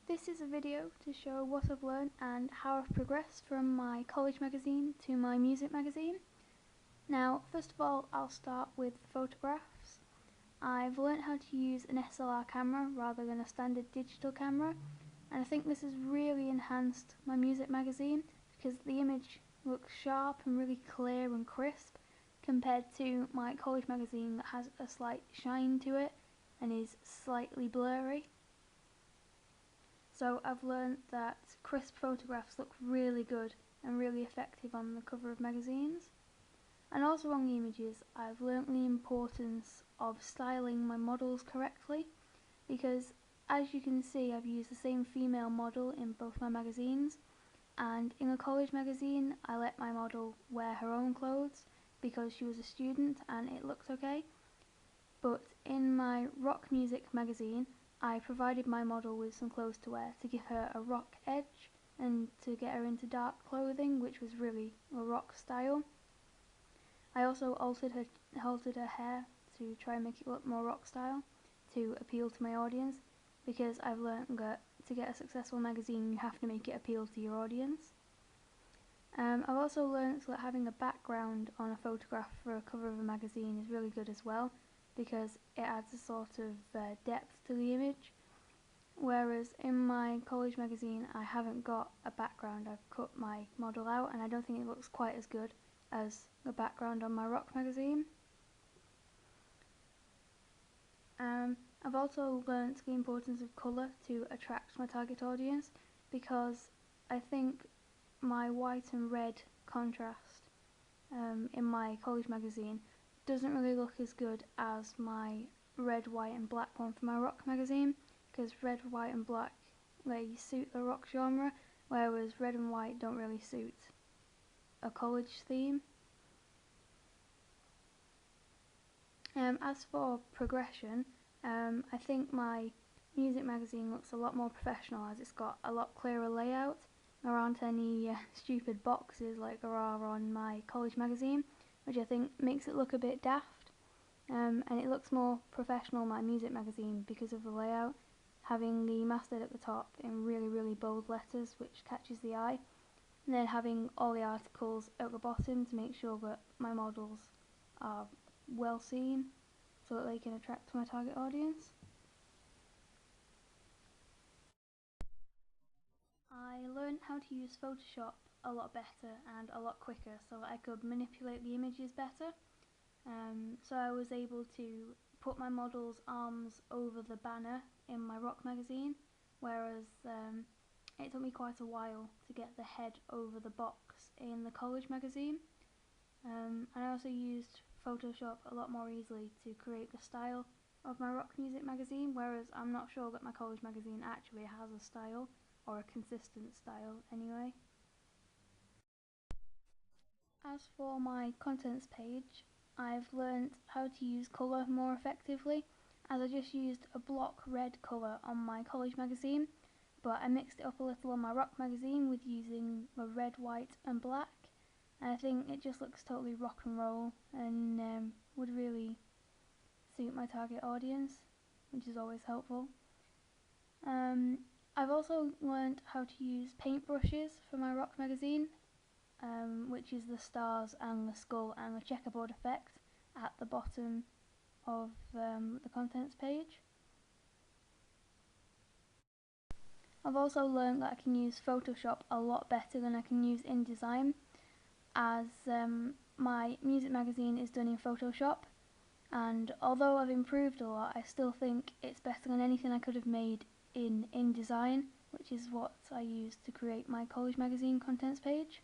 This is a video to show what I've learned and how I've progressed from my college magazine to my music magazine. Now, first of all, I'll start with photographs. I've learned how to use an SLR camera rather than a standard digital camera, and I think this has really enhanced my music magazine because the image looks sharp and really clear and crisp compared to my college magazine that has a slight shine to it and is slightly blurry. So I've learned that crisp photographs look really good and really effective on the cover of magazines. And also on the images, I've learnt the importance of styling my models correctly, because as you can see, I've used the same female model in both my magazines, and in a college magazine I let my model wear her own clothes because she was a student and it looked okay. But in my rock music magazine, I provided my model with some clothes to wear to give her a rock edge and to get her into dark clothing, which was really a rock style. I also altered her hair to try and make it look more rock style to appeal to my audience, because I've learned that to get a successful magazine you have to make it appeal to your audience. I've also learned that having a background on a photograph for a cover of a magazine is really good as well, because it adds a sort of depth to the image, whereas in my college magazine I haven't got a background. I've cut my model out and I don't think it looks quite as good as the background on my rock magazine. I've also learnt the importance of colour to attract my target audience, because I think my white and red contrast in my college magazine doesn't really look as good as my red, white and black one for my rock magazine, because red, white and black, they suit the rock genre, whereas red and white don't really suit a college theme. As for progression, I think my music magazine looks a lot more professional, as it's got a lot clearer layout. There aren't any stupid boxes like there are on my college magazine, which I think makes it look a bit daft. And it looks more professional, my music magazine, because of the layout, having the masthead at the top in really bold letters which catches the eye, and then having all the articles at the bottom to make sure that my models are well seen so that they can attract my target audience. I learned how to use Photoshop a lot better and a lot quicker so that I could manipulate the images better. So I was able to put my model's arms over the banner in my rock magazine, whereas it took me quite a while to get the head over the box in the college magazine. And I also used Photoshop a lot more easily to create the style of my rock music magazine, whereas I'm not sure that my college magazine actually has a style, or a consistent style anyway. As for my contents page, I've learnt how to use colour more effectively, as I just used a block red colour on my college magazine, but I mixed it up a little on my rock magazine with using the red, white and black, and I think it just looks totally rock and roll and would really suit my target audience, which is always helpful. I've also learnt how to use paintbrushes for my rock magazine, which is the stars and the skull and the checkerboard effect at the bottom of the contents page. I've also learned that I can use Photoshop a lot better than I can use InDesign, as my music magazine is done in Photoshop, and although I've improved a lot, I still think it's better than anything I could have made in InDesign, which is what I used to create my college magazine contents page.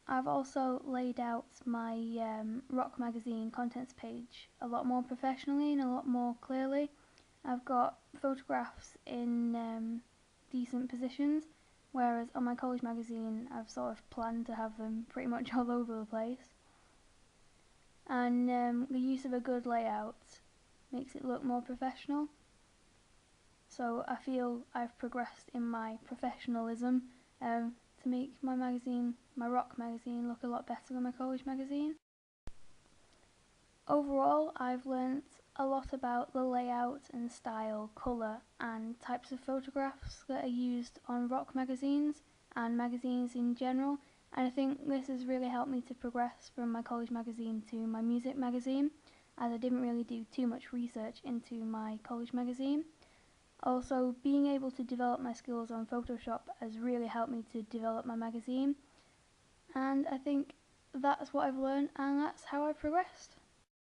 I've also laid out my rock magazine contents page a lot more professionally and a lot more clearly. I've got photographs in decent positions, whereas on my college magazine I've sort of planned to have them pretty much all over the place. And the use of a good layout makes it look more professional. So I feel I've progressed in my professionalism to make my magazine, my rock magazine, look a lot better than my college magazine. Overall, I've learnt a lot about the layout and style, colour and types of photographs that are used on rock magazines and magazines in general, and I think this has really helped me to progress from my college magazine to my music magazine, as I didn't really do too much research into my college magazine. Also, being able to develop my skills on Photoshop has really helped me to develop my magazine, and I think that's what I've learned and that's how I've progressed.